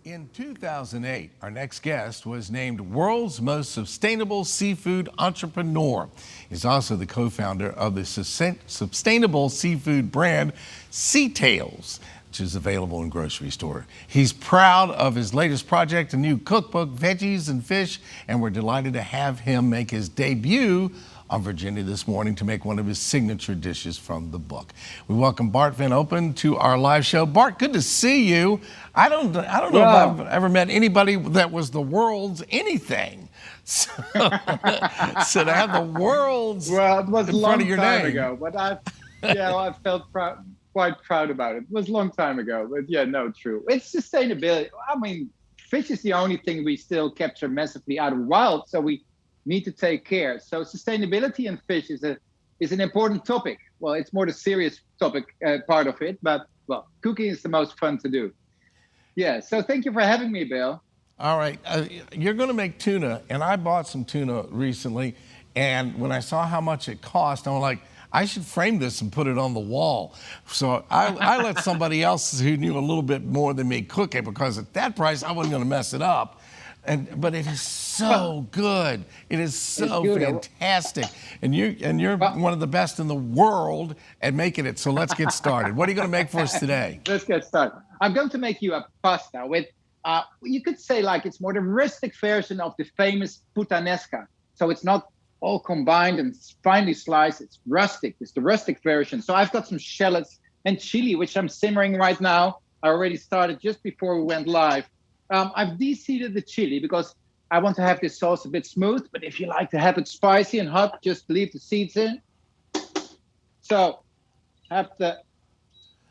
In 2008, our next guest was named World's Most Sustainable Seafood Entrepreneur. He's also the co-founder of the sustainable seafood brand Sea Tales, which is available in grocery store. He's proud of his latest project, a new cookbook, Veggies and Fish, and we're delighted to have him make his debut on Virginia this morning to make one of his signature dishes from the book. We welcome Bart Van Olphen to our live show. Bart, good to see you. I don't know if I've ever met anybody that was the world's anything. So, so to have the world's it was a in long front of your time name. ago, but I felt quite proud about it. It was a long time ago, but yeah, no, true. It's sustainability. I mean, fish is the only thing we still capture massively out of the wild, so we need to take care. So sustainability in fish is an important topic. Well, it's more the serious topic part of it, but well, cooking is the most fun to do. Yeah, so thank you for having me, Bill. All right, you're going to make tuna, and I bought some tuna recently, and when I saw how much it cost, I'm like, I should frame this and put it on the wall. So I let somebody else who knew a little bit more than me cook it, because at that price, I wasn't going to mess it up. But it is so good. It is so fantastic. And you're one of the best in the world at making it. So let's get started. What are you going to make for us today? Let's get started. I'm going to make you a pasta with, you could say like it's more the rustic version of the famous puttanesca. So it's not all combined and finely sliced. It's rustic. It's the rustic version. So I've got some shallots and chili, which I'm simmering right now. I already started just before we went live. I've de-seeded the chili because I want to have this sauce a bit smooth. But if you like to have it spicy and hot, just leave the seeds in. So have the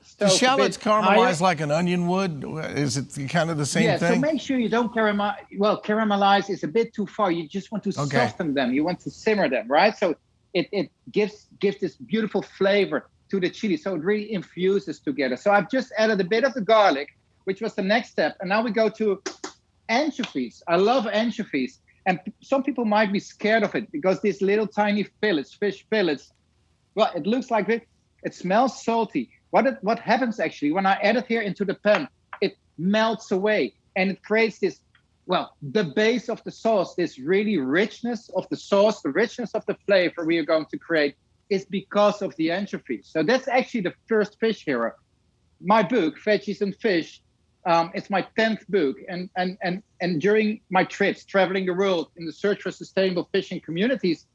stove. The shallots caramelize like an onion would? Is it kind of the same thing? Yeah, so make sure you don't caramelize. Well, caramelize is a bit too far. You just want to soften them. You want to simmer them, right? So it gives this beautiful flavor to the chili. So it really infuses together. So I've just added a bit of the garlic, which was the next step. And now we go to anchovies. I love anchovies. And some people might be scared of it because these little tiny fillets, fish fillets, well, it looks like it. It smells salty. What happens actually, when I add it here into the pan, it melts away and it creates this, well, the base of the sauce, this really richness of the sauce, the richness of the flavor we are going to create is because of the anchovies. So that's actually the first fish hero. My book, Veggies and Fish, it's my 10th book, and during my trips traveling the world in the search for sustainable fishing communities,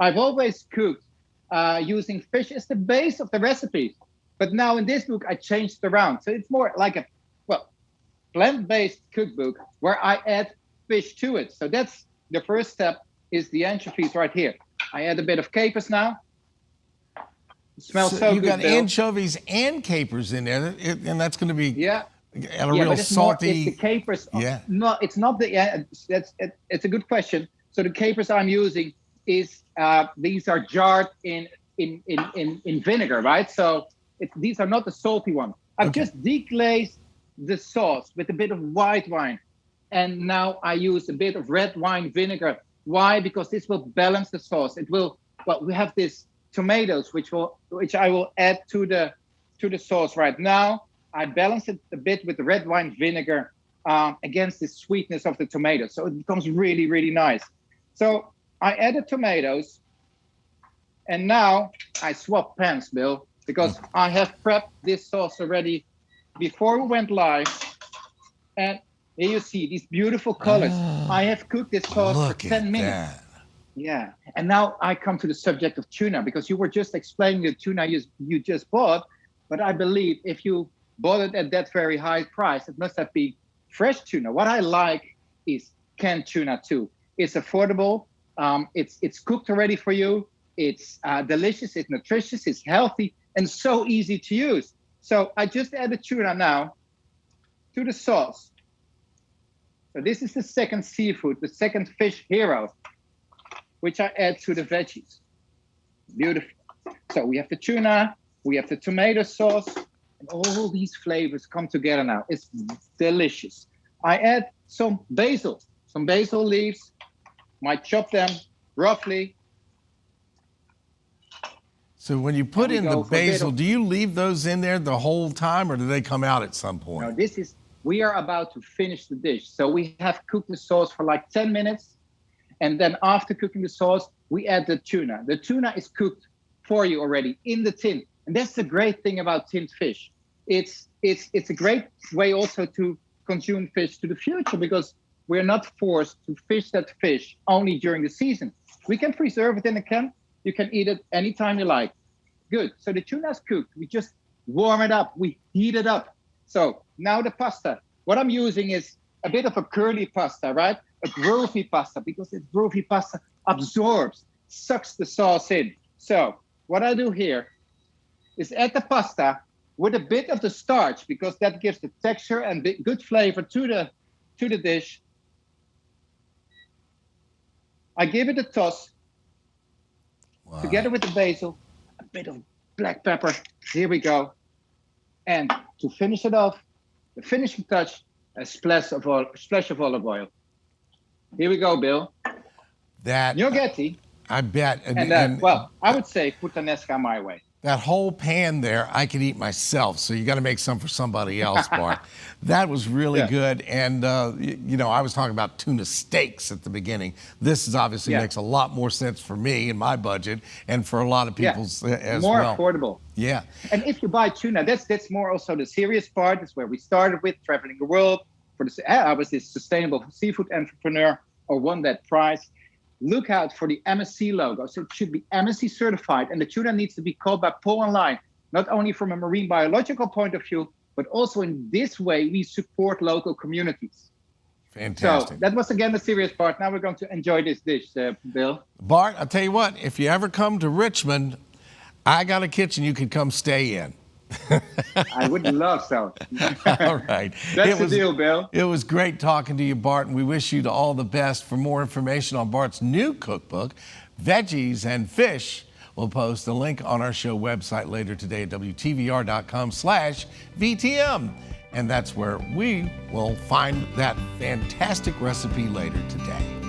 I've always cooked using fish as the base of the recipe. But now in this book, I changed it around. So it's more like a, well, plant-based cookbook where I add fish to it. So that's the first step, is the anchovies right here. I add a bit of capers now. It smells so good, you got Bill. Anchovies and capers in there, and that's going to be a real but it's salty. It's the capers. No, it's not the. It's a good question. So the capers I'm using is these are jarred in vinegar, right? So these are not the salty ones. I've just deglazed the sauce with a bit of white wine, and now I use a bit of red wine vinegar. Why? Because this will balance the sauce. It will. Well, we have this tomatoes, which I will add to the sauce right now. I balance it a bit with the red wine vinegar against the sweetness of the tomatoes. So it becomes really, really nice. So I added tomatoes, and now I swap pans, Bill, because I have prepped this sauce already before we went live. And here you see these beautiful colors. I have cooked this sauce for 10 minutes. Yeah. And now I come to the subject of tuna, because you were just explaining the tuna you just bought. But I believe if you bought it at that very high price, it must have been fresh tuna. What I like is canned tuna too. It's affordable. It's cooked already for you. It's delicious. It's nutritious. It's healthy and so easy to use. So I just added tuna now to the sauce. So this is the second seafood, the second fish hero, which I add to the veggies. Beautiful. So we have the tuna, we have the tomato sauce, and all these flavors come together now. It's delicious. I add some basil leaves. Might chop them roughly. So when you put in the basil, do you leave those in there the whole time, or do they come out at some point? No, this is we are about to finish the dish. So we have cooked the sauce for like 10 minutes. And then after cooking the sauce, we add the tuna. The tuna is cooked for you already in the tin. And that's the great thing about tinned fish. It's a great way also to consume fish to the future, because we're not forced to fish that fish only during the season. We can preserve it in a can. You can eat it anytime you like. Good. So the tuna's cooked. We just warm it up. We heat it up. So now the pasta. What I'm using is a bit of a curly pasta, right? A gravy pasta, because the gravy pasta absorbs, sucks the sauce in. So what I do here is add the pasta with a bit of the starch, because that gives the texture and the good flavor to the dish. I give it a toss. Wow. Together with the basil, a bit of black pepper. Here we go. And to finish it off, the finishing touch, a splash of olive oil. Here we go, Bill. That Gnocchetti. I bet. And well, I would say puttanesca my way. That whole pan there, I could eat myself. So you got to make some for somebody else, Bart. That was really good. And, you know, I was talking about tuna steaks at the beginning. This is obviously makes a lot more sense for me and my budget, and for a lot of people as well. More affordable. Yeah. And if you buy tuna, that's more also the serious part. That's where we started with, traveling the world. I was this sustainable seafood entrepreneur, or won that prize. Look out for the MSC logo. So it should be MSC certified, and the tuna needs to be caught by pole and line, not only from a marine biological point of view, but also in this way we support local communities. Fantastic. So that was again the serious part. Now we're going to enjoy this dish, Bill. Bart, I'll tell you what, if you ever come to Richmond, I got a kitchen you could come stay in. I would love so. All right. That's the deal, Bill. It was great talking to you, Bart, and we wish you all the best. For more information on Bart's new cookbook, Veggies and Fish, we'll post a link on our show website later today at WTVR.com/VTM. And that's where we will find that fantastic recipe later today.